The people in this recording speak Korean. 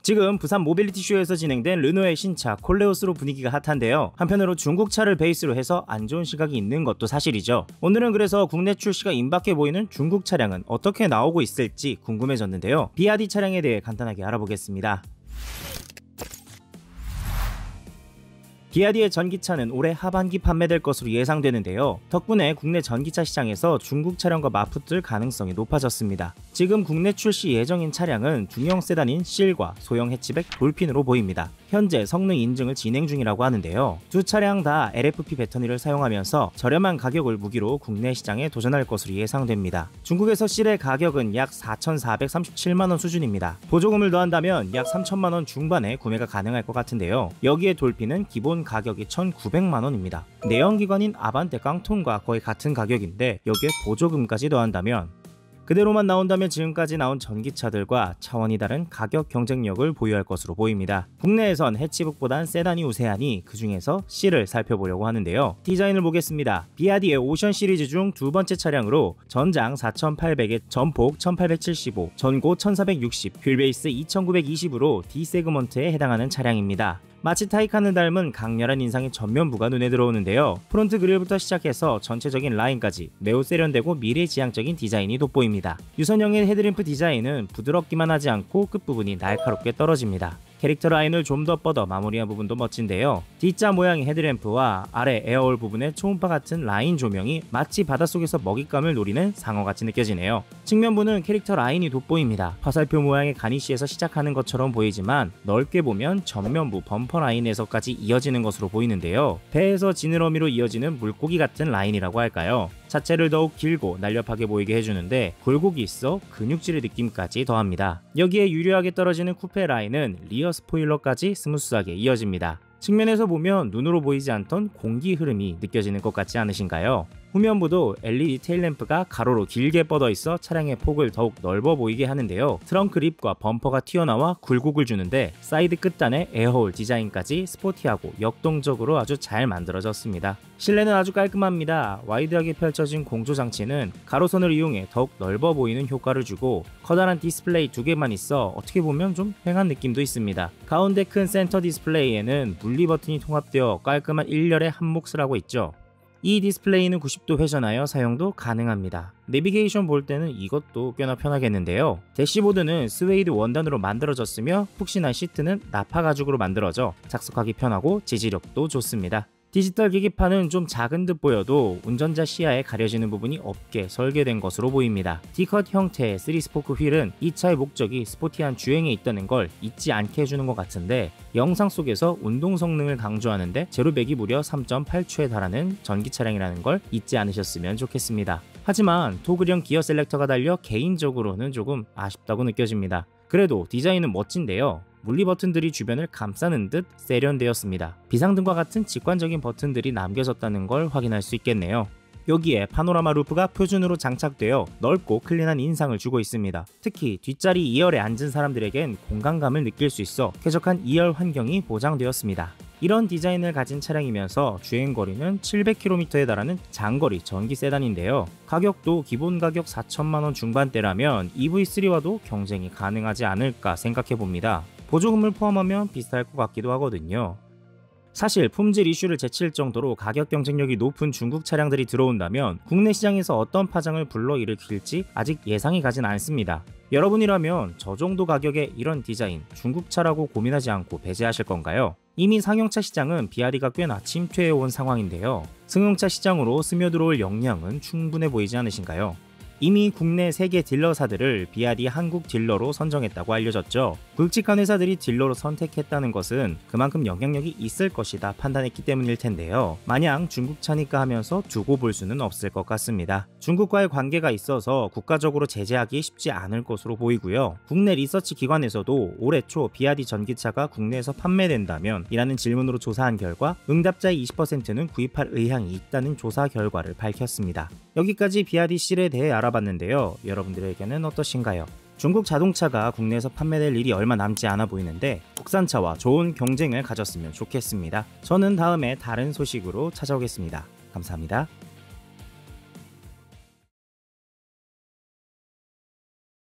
지금 부산 모빌리티 쇼에서 진행된 르노의 신차 콜레오스로 분위기가 핫한데요. 한편으로 중국차를 베이스로 해서 안 좋은 시각이 있는 것도 사실이죠. 오늘은 그래서 국내 출시가 임박해 보이는 중국 차량은 어떻게 나오고 있을지 궁금해졌는데요. 비아디 차량에 대해 간단하게 알아보겠습니다. 비아디의 전기차는 올해 하반기 판매될 것으로 예상되는데요. 덕분에 국내 전기차 시장에서 중국 차량과 맞붙을 가능성이 높아졌습니다. 지금 국내 출시 예정인 차량은 중형 세단인 실과 소형 해치백 돌핀으로 보입니다. 현재 성능 인증을 진행 중이라고 하는데요. 두 차량 다 LFP 배터리를 사용하면서 저렴한 가격을 무기로 국내 시장에 도전할 것으로 예상됩니다. 중국에서 실의 가격은 약 4,437만원 수준입니다. 보조금을 더한다면 약 3천만원 중반에 구매가 가능할 것 같은데요. 여기에 돌핀은 기본 가격이 1,900만원입니다. 내연기관인 아반떼 깡통과 거의 같은 가격인데 여기에 보조금까지 더한다면 그대로만 나온다면 지금까지 나온 전기차들과 차원이 다른 가격 경쟁력을 보유할 것으로 보입니다. 국내에선 해치북보단 세단이 우세하니 그 중에서 C를 살펴보려고 하는데요. 디자인을 보겠습니다. 비아디의 오션 시리즈 중 두 번째 차량으로 전장 4800에 전폭 1875, 전고 1460, 휠베이스 2920으로 D 세그먼트에 해당하는 차량입니다. 마치 타이칸을 닮은 강렬한 인상의 전면부가 눈에 들어오는데요. 프론트 그릴부터 시작해서 전체적인 라인까지 매우 세련되고 미래지향적인 디자인이 돋보입니다. 유선형의 헤드램프 디자인은 부드럽기만 하지 않고 끝부분이 날카롭게 떨어집니다. 캐릭터 라인을 좀 더 뻗어 마무리한 부분도 멋진데요. D자 모양의 헤드램프와 아래 에어홀 부분의 초음파 같은 라인 조명이 마치 바닷속에서 먹잇감을 노리는 상어같이 느껴지네요. 측면부는 캐릭터 라인이 돋보입니다. 화살표 모양의 가니쉬에서 시작하는 것처럼 보이지만 넓게 보면 전면부 범퍼 라인에서까지 이어지는 것으로 보이는데요. 배에서 지느러미로 이어지는 물고기 같은 라인이라고 할까요? 차체를 더욱 길고 날렵하게 보이게 해주는데 굴곡이 있어 근육질의 느낌까지 더합니다. 여기에 유려하게 떨어지는 쿠페 라인은 리어 스포일러까지 스무스하게 이어집니다. 측면에서 보면 눈으로 보이지 않던 공기 흐름이 느껴지는 것 같지 않으신가요? 후면부도 LED 테일램프가 가로로 길게 뻗어 있어 차량의 폭을 더욱 넓어 보이게 하는데요. 트렁크 립과 범퍼가 튀어나와 굴곡을 주는데 사이드 끝단의 에어홀 디자인까지 스포티하고 역동적으로 아주 잘 만들어졌습니다. 실내는 아주 깔끔합니다. 와이드하게 펼쳐진 공조 장치는 가로선을 이용해 더욱 넓어 보이는 효과를 주고 커다란 디스플레이 두 개만 있어 어떻게 보면 좀 휑한 느낌도 있습니다. 가운데 큰 센터 디스플레이에는 분리 버튼이 통합되어 깔끔한 일렬의 한 몫을 하고 있죠. 이 디스플레이는 90도 회전하여 사용도 가능합니다. 내비게이션 볼 때는 이것도 꽤나 편하겠는데요. 대시보드는 스웨이드 원단으로 만들어졌으며 푹신한 시트는 나파 가죽으로 만들어져 작석하기 편하고 지지력도 좋습니다. 디지털 계기판은 좀 작은 듯 보여도 운전자 시야에 가려지는 부분이 없게 설계된 것으로 보입니다. D컷 형태의 3스포크 휠은 이 차의 목적이 스포티한 주행에 있다는 걸 잊지 않게 해주는 것 같은데 영상 속에서 운동 성능을 강조하는데 제로백이 무려 3.8초에 달하는 전기 차량이라는 걸 잊지 않으셨으면 좋겠습니다. 하지만 토글형 기어 셀렉터가 달려 개인적으로는 조금 아쉽다고 느껴집니다. 그래도 디자인은 멋진데요. 물리 버튼들이 주변을 감싸는 듯 세련되었습니다. 비상등과 같은 직관적인 버튼들이 남겨졌다는 걸 확인할 수 있겠네요. 여기에 파노라마 루프가 표준으로 장착되어 넓고 클린한 인상을 주고 있습니다. 특히 뒷자리 2열에 앉은 사람들에겐 공간감을 느낄 수 있어 쾌적한 2열 환경이 보장되었습니다. 이런 디자인을 가진 차량이면서 주행거리는 700km에 달하는 장거리 전기 세단인데요. 가격도 기본 가격 4천만원 중반대라면 EV3와도 경쟁이 가능하지 않을까 생각해봅니다. 보조금을 포함하면 비슷할 것 같기도 하거든요. 사실 품질 이슈를 제칠 정도로 가격 경쟁력이 높은 중국 차량들이 들어온다면 국내 시장에서 어떤 파장을 불러일으킬지 아직 예상이 가진 않습니다. 여러분이라면 저 정도 가격에 이런 디자인 중국차라고 고민하지 않고 배제하실 건가요? 이미 상용차 시장은 비아디가 꽤나 침투해온 상황인데요. 승용차 시장으로 스며들어올 역량은 충분해 보이지 않으신가요? 이미 국내 세계 딜러사들을 비아디 한국 딜러로 선정했다고 알려졌죠. 굵직한 회사들이 딜러로 선택했다는 것은 그만큼 영향력이 있을 것이다 판단했기 때문일 텐데요. 마냥 중국차니까 하면서 두고 볼 수는 없을 것 같습니다. 중국과의 관계가 있어서 국가적으로 제재하기 쉽지 않을 것으로 보이고요. 국내 리서치 기관에서도 올해 초 비아디 전기차가 국내에서 판매된다면 이라는 질문으로 조사한 결과 응답자의 20%는 구입할 의향이 있다는 조사 결과를 밝혔습니다. 여기까지 비아디 실에 대해 알아봤는데요. 여러분들에게는 어떠신가요? 중국 자동차가 국내에서 판매될 일이 얼마 남지 않아 보이는데 국산차와 좋은 경쟁을 가졌으면 좋겠습니다. 저는 다음에 다른 소식으로 찾아오겠습니다. 감사합니다.